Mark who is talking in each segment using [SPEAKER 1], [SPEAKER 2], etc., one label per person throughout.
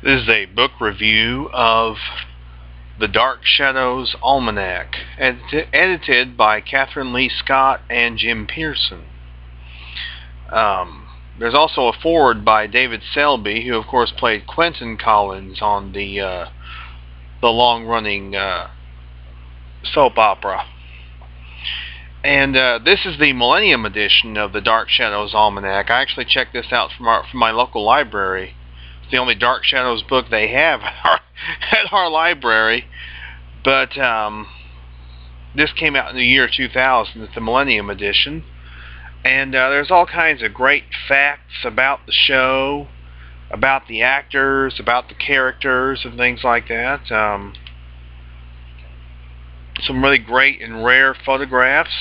[SPEAKER 1] This is a book review of The Dark Shadows Almanac, edited by Catherine Lee Scott and Jim Pearson. There's also a foreword by David Selby, who of course played Quentin Collins on the long-running soap opera. And this is the Millennium edition of the Dark Shadows Almanac. I actually checked this out from my local library. It's the only Dark Shadows book they have at our library. But this came out in the year 2000. It's the Millennium edition. And there's all kinds of great facts about the show, about the actors, about the characters, and things like that. Some really great and rare photographs.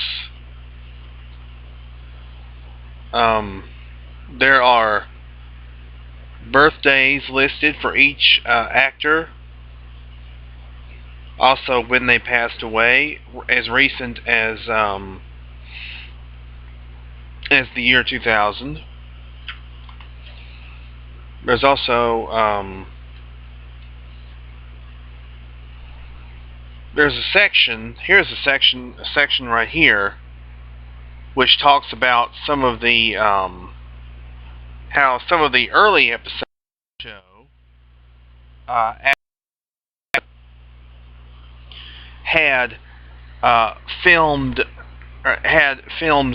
[SPEAKER 1] There are birthdays listed for each actor. Also, when they passed away, as recent as the year 2000. There's also there's a section. Here's a section right here, which talks about some of the how some of the early episodes of the show had filmed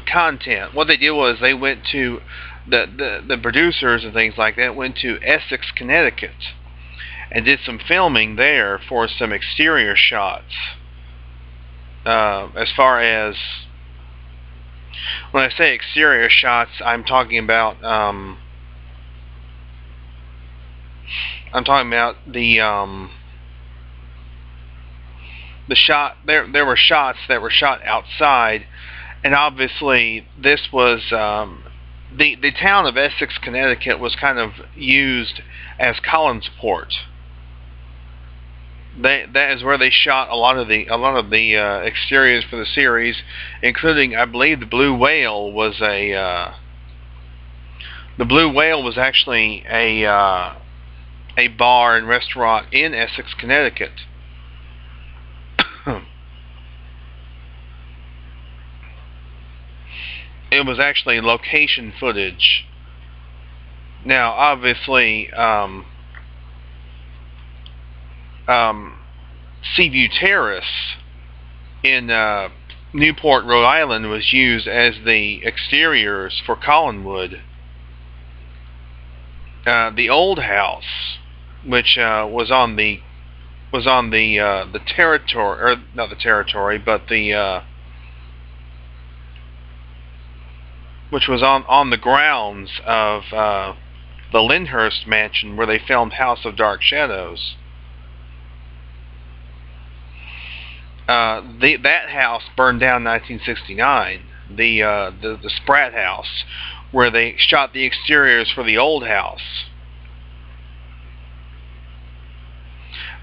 [SPEAKER 1] content. What they did was they went to the producers and things like that went to Essex, Connecticut, and did some filming there for some exterior shots. As far as when I say exterior shots, I'm talking about the shot. There were shots that were shot outside, and obviously this was the town of Essex, Connecticut was kind of used as Collinsport. That is where they shot a lot of the exteriors for the series, including, I believe, the Blue Whale was actually a bar and restaurant in Essex, Connecticut. It was actually location footage. Now, obviously, Seaview Terrace in Newport, Rhode Island, was used as the exteriors for Collinwood. The old house, which was on the territory, or not the territory, but the which was on the grounds of the Lyndhurst Mansion, where they filmed House of Dark Shadows. That house burned down in 1969. The Spratt House, where they shot the exteriors for the old house.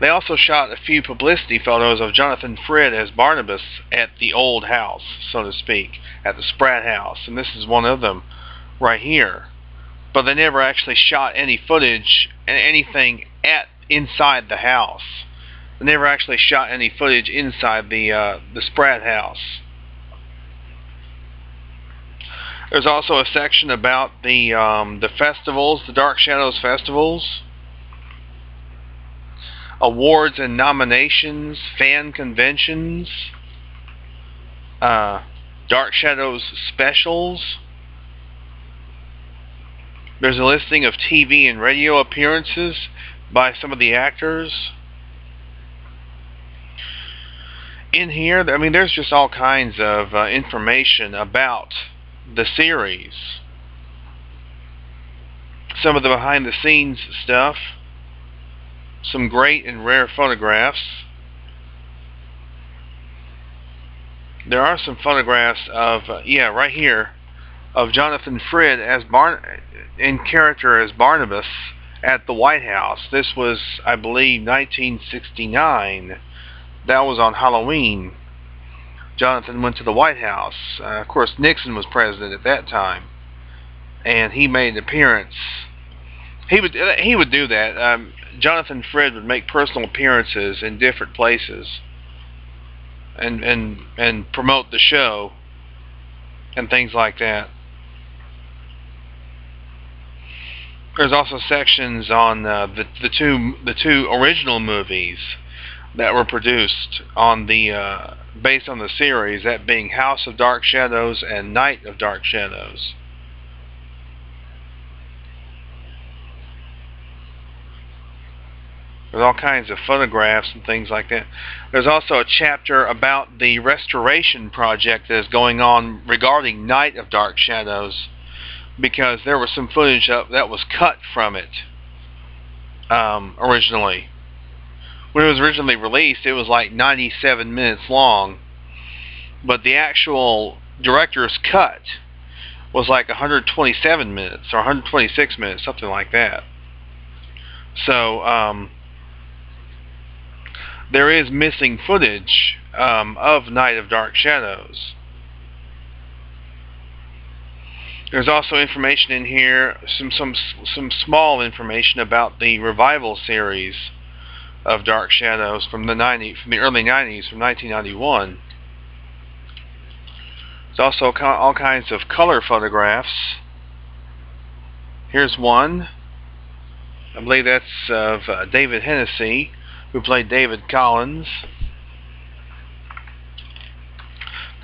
[SPEAKER 1] They also shot a few publicity photos of Jonathan Frid as Barnabas at the old house, so to speak, at the Spratt House, and this is one of them right here. But they never actually shot any footage and anything inside the house. They never actually shot any footage inside the Spratt House. There's also a section about the festivals, the Dark Shadows festivals, awards and nominations, fan conventions, Dark Shadows specials. There's a listing of TV and radio appearances by some of the actors. In here, I mean, there's just all kinds of information about the series. Some of the behind-the-scenes stuff. Some great and rare photographs. There are some photographs of, right here, of Jonathan Frid as in character as Barnabas at the White House. This was, I believe, 1969. That was on Halloween. Jonathan went to the White House. Of course, Nixon was president at that time, and he made an appearance He would do that. Jonathan Frid would make personal appearances in different places and promote the show and things like that. There's also sections on the two original movies that were produced on the based on the series, that being House of Dark Shadows and Night of Dark Shadows. There's all kinds of photographs and things like that. There's also a chapter about the restoration project that is going on regarding Night of Dark Shadows, because there was some footage that was cut from it originally. When it was originally released, it was like 97 minutes long, but the actual director's cut was like 127 minutes or 126 minutes, something like that. So there is missing footage of Night of Dark Shadows. There's also information in here, some small information about the revival series of Dark Shadows from the early 90s, from 1991. There's also all kinds of color photographs. Here's one. I believe that's of David Hennessy, who played David Collins.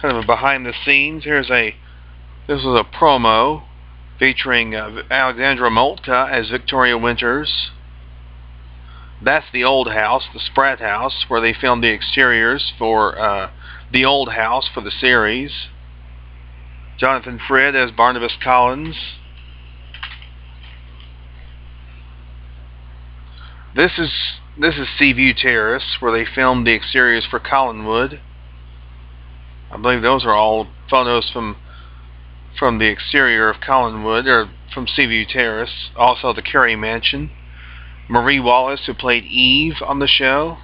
[SPEAKER 1] Kind of a behind the scenes. This was a promo featuring Alexandra Moltke as Victoria Winters. That's the old house, the Spratt house, where they filmed the exteriors for the old house for the series. Jonathan Frid as Barnabas Collins. This is Seaview Terrace, where they filmed the exteriors for Collinwood. I believe those are all photos from the exterior of Collinwood, or from Seaview Terrace. Also the Carey Mansion. Marie Wallace, who played Eve on the show.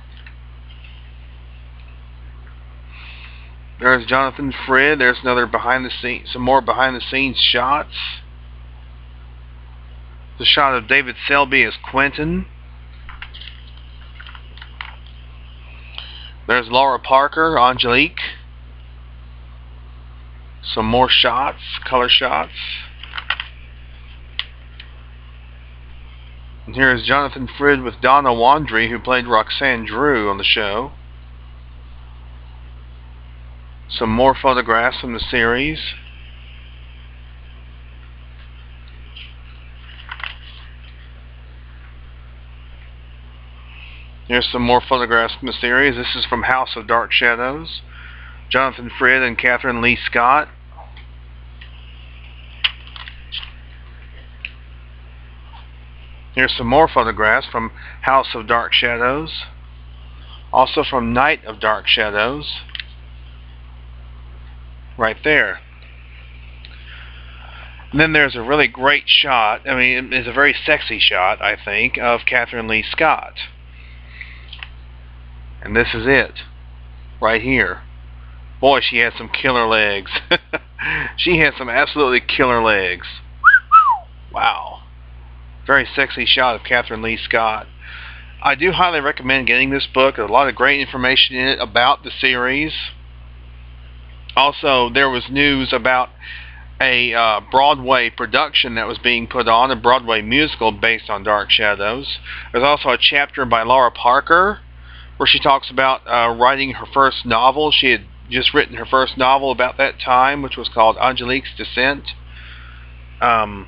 [SPEAKER 1] There's Jonathan Frid. There's another some more behind the scenes shots. The shot of David Selby as Quentin. There's Laura Parker, Angelique. Some more shots, color shots. And here is Jonathan Frid with Donna Wandry, who played Roxanne Drew on the show. Some more photographs from the series. Here's some more photographs from the series. This is from House of Dark Shadows. Jonathan Frid and Catherine Lee Scott. Here's some more photographs from House of Dark Shadows. Also from Night of Dark Shadows. Right there. And then there's a really great shot, I mean, it's a very sexy shot, I think, of Catherine Lee Scott. And this is it. Right here. Boy, she has some killer legs. She has some absolutely killer legs. Wow. Very sexy shot of Catherine Lee Scott. I do highly recommend getting this book. There's a lot of great information in it about the series. Also, there was news about a Broadway production that was being put on, a Broadway musical based on Dark Shadows. There's also a chapter by Laura Parker where she talks about writing her first novel. She had just written her first novel about that time, which was called Angelique's Descent. And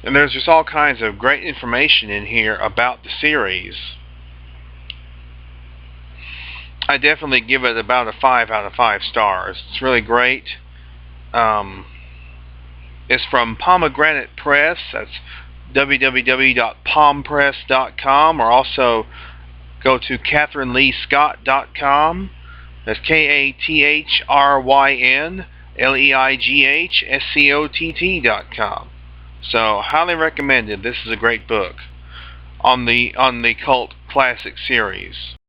[SPEAKER 1] there's just all kinds of great information in here about the series. I definitely give it about a 5 out of 5 stars. It's really great. It's from Pomegranate Press. That's www.pompress.com, or also go to CatherineLeeScott.com. That's KatherineLeigHScott.com. So, highly recommended. This is a great book on the cult classic series.